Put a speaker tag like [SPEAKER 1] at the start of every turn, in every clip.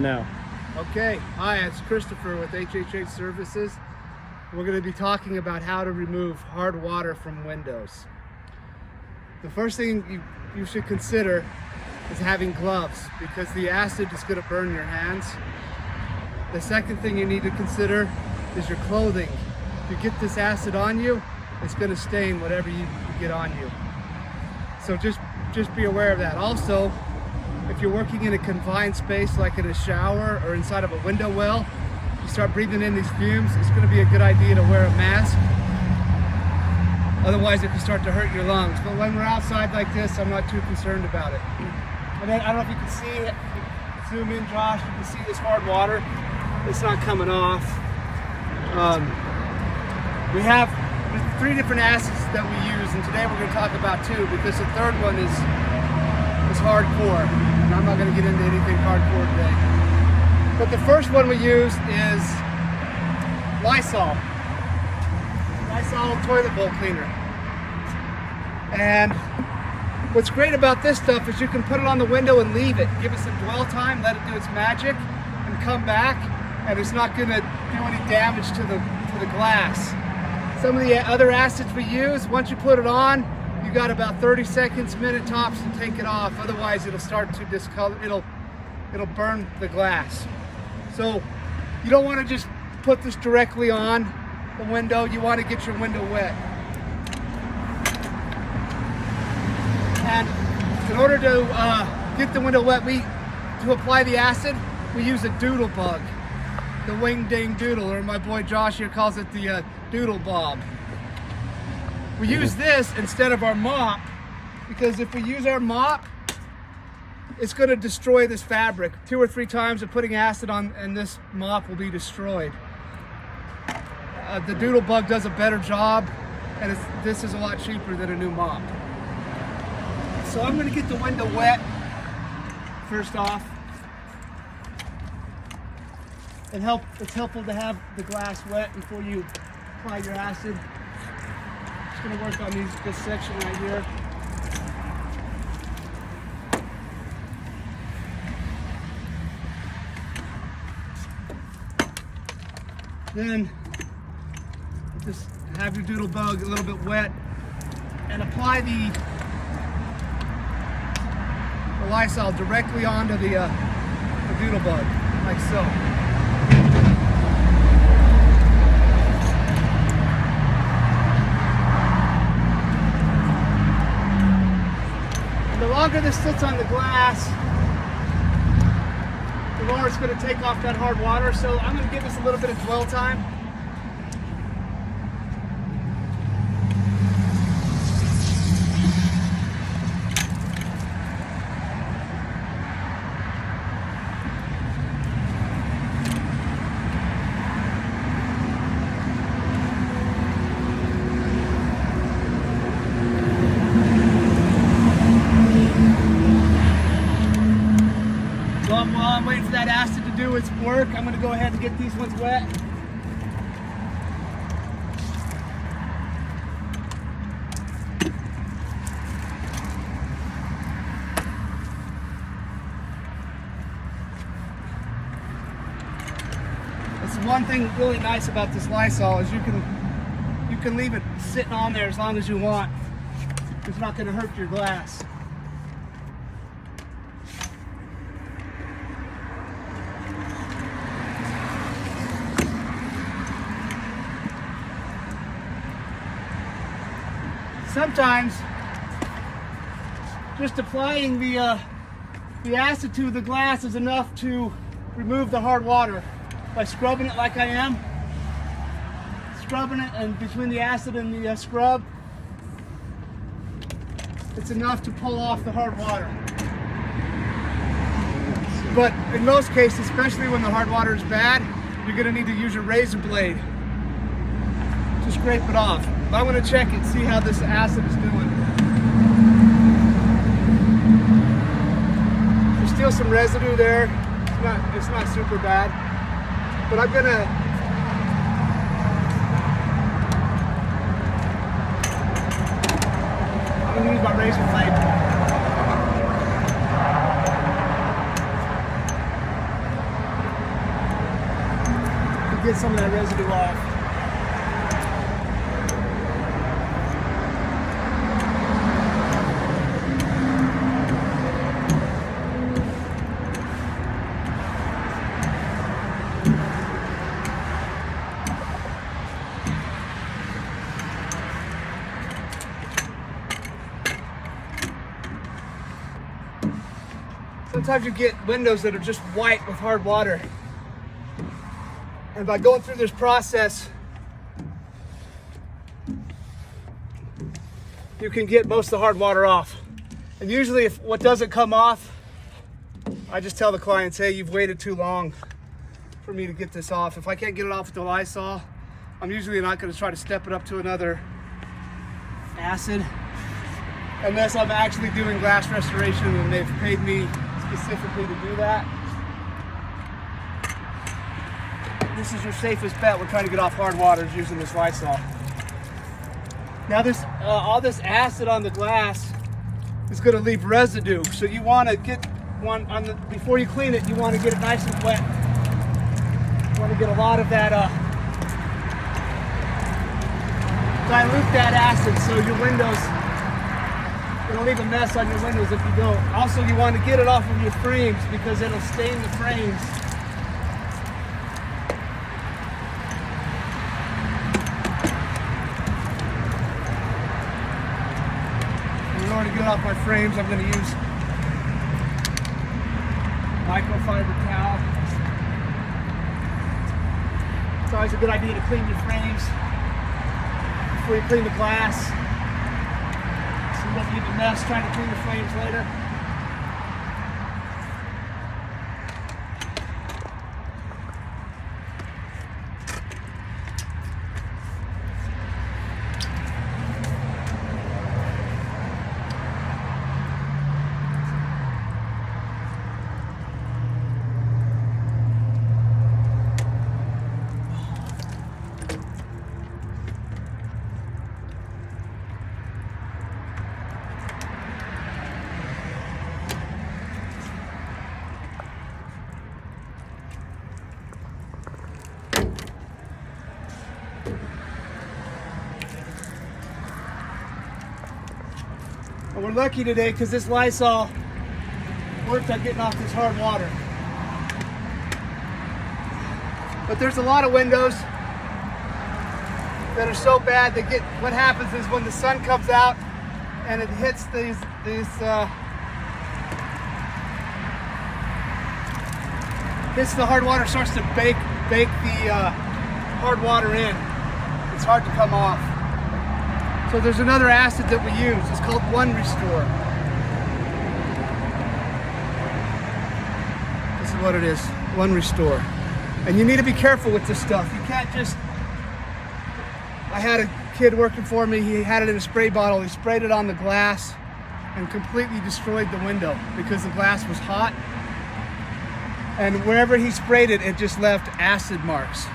[SPEAKER 1] now.
[SPEAKER 2] Okay, hi, it's Christopher with HHH Services. We're going to be talking about how to remove hard water from windows. The first thing you should consider is having gloves, because the acid is going to burn your hands. The second thing you need to consider is your clothing. If you get this acid on you, it's going to stain whatever you get on you. So just be aware of that. Also, if you're working in a confined space like in a shower or inside of a window well, you start breathing in these fumes, it's going to be a good idea to wear a mask. Otherwise it can start to hurt your lungs. But when we're outside like this, I'm not too concerned about it. And then I don't know if you can see it. Zoom in, Josh. You can see this hard water. It's not coming off. We have 3 different acids that we use, and today we're going to talk about 2, because the third one is hardcore, and I'm not going to get into anything hardcore today. But the first one we use is Lysol toilet bowl cleaner. And what's great about this stuff is you can put it on the window and leave it, give it some dwell time, let it do its magic, and come back, and it's not going to do any damage to the glass. Some of the other acids we use, once you put it on, you got about 30 seconds, minute tops to take it off. Otherwise, it'll start to discolor. It'll burn the glass. So you don't want to just put this directly on the window. You want to get your window wet. And in order to get the window wet, to apply the acid, we use a doodle bug. The wing ding doodle, or my boy Josh here calls it the doodle bob. We use this instead of our mop, because if we use our mop, it's going to destroy this fabric. 2 or 3 times of putting acid on, and this mop will be destroyed. The doodle bug does a better job, and this is a lot cheaper than a new mop. So I'm going to get the window wet first off. It's helpful to have the glass wet before you apply your acid. Just going to work on this section right here. Then just have your doodle bug a little bit wet and apply the Lysol directly onto the doodle bug, like so. The longer this sits on the glass, the more it's going to take off that hard water. So I'm going to give this a little bit of dwell time. While I'm waiting for that acid to do its work, I'm going to go ahead and get these ones wet. That's one thing really nice about this Lysol is you can leave it sitting on there as long as you want. It's not going to hurt your glass. Sometimes just applying the acid to the glass is enough to remove the hard water. By scrubbing it like I am, scrubbing it, and between the acid and the scrub, it's enough to pull off the hard water. But in most cases, especially when the hard water is bad, you're going to need to use your razor blade to scrape it off. But I'm going to check and see how this acid is doing. There's still some residue there. It's not super bad. But I'm going to use my razor blade.
[SPEAKER 1] get some of that residue off.
[SPEAKER 2] Sometimes you get windows that are just white with hard water. And by going through this process, you can get most of the hard water off. And usually if what doesn't come off, I just tell the clients, hey, you've waited too long for me to get this off. If I can't get it off with the Lysol, I'm usually not going to try to step it up to another acid unless I'm actually doing glass restoration and they've paid me specifically to do that. This is your safest bet. We're trying to get off hard waters using this Lysol. Now this, all this acid on the glass is going to leave residue. So you want to get one on the, before you clean it, you want to get it nice and wet. You want to get a lot of that, dilute that acid so your windows, it'll leave a mess on your windows if you don't. Also, you want to get it off of your frames because it'll stain the frames. In order to get it off my frames, I'm going to use microfiber towel. It's always a good idea to clean your frames before you clean the glass. So you don't leave a mess trying to clean the frames later. And we're lucky today because this Lysol worked at getting off this hard water. But there's a lot of windows that are so bad that what happens is when the sun comes out and it hits hits the hard water, starts to bake the hard water in. It's hard to come off. So there's another acid that we use. It's called One Restore. This is what it is, One Restore. And you need to be careful with this stuff. You can't just, I had a kid working for me, he had it in a spray bottle, he sprayed it on the glass and completely destroyed the window because the glass was hot. And wherever he sprayed it, it just left acid marks.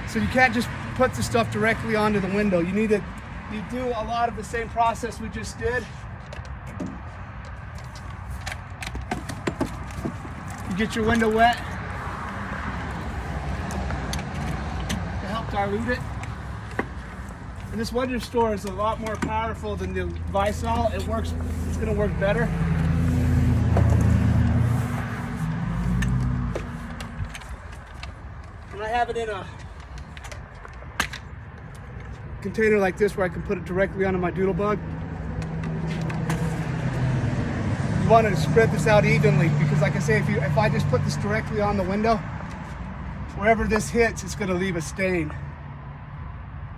[SPEAKER 2] So you can't just put the stuff directly onto the window. You do a lot of the same process we just did. You get your window wet to help dilute it. And this One Restore is a lot more powerful than the Lysol. It works, it's gonna work better. And I have it in a container like this where I can put it directly onto my doodle bug. You want to spread this out evenly because, like I say, if I just put this directly on the window, wherever this hits, it's going to leave a stain.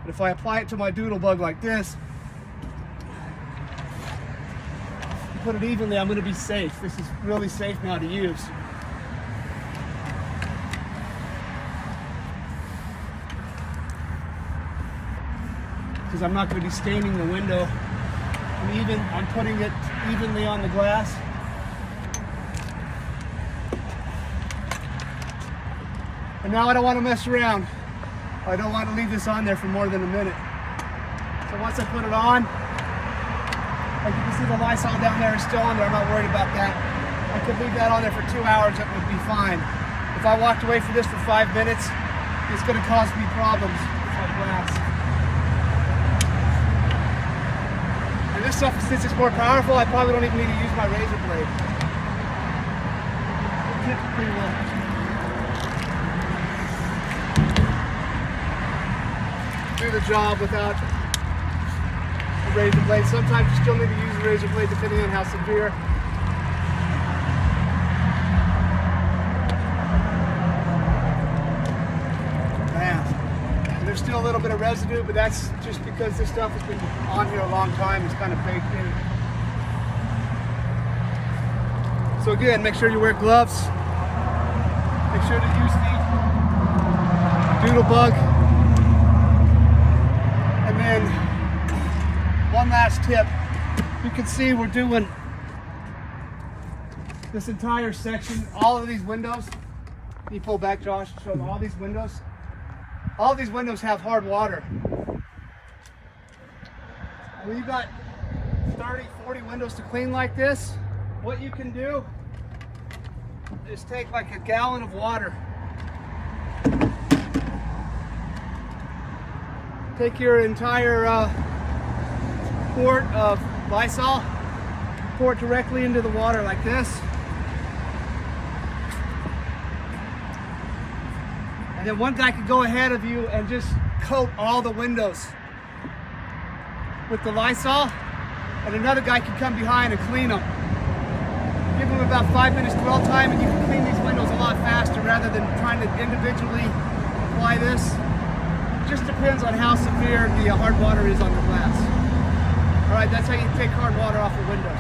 [SPEAKER 2] But if I apply it to my doodle bug like this, put it evenly, I'm going to be safe. This is really safe now to use. Because I'm not going to be staining the window. I'm putting it evenly on the glass. And now I don't want to mess around. I don't want to leave this on there for more than a minute. So once I put it on, like you can see the Lysol down there is still on there. I'm not worried about that. I could leave that on there for 2 hours, it would be fine. If I walked away from this for 5 minutes, it's going to cause me problems with my glass. And this stuff, since it's more powerful, I probably don't even need to use my razor blade. It tips pretty well. Do the job without a razor blade. Sometimes you still need to use a razor blade depending on how severe. Man, there's still a little bit of residue, but that's just because this stuff has been on here a long time. It's kind of baked in. So again, make sure you wear gloves. Make sure to use the doodle bug. And then one last tip. You can see we're doing this entire section, all of these windows. Can you pull back, Josh? Show them all these windows. All these windows have hard water. When you've got 30, 40 windows to clean like this, what you can do is take like a gallon of water. Take your entire quart of Lysol, pour it directly into the water like this. And then one guy could go ahead of you and just coat all the windows with the Lysol, and another guy can come behind and clean them. Give them about 5 minutes dwell time, and you can clean these windows a lot faster rather than trying to individually apply this. It just depends on how severe the hard water is on the glass. All right, that's how you take hard water off of windows.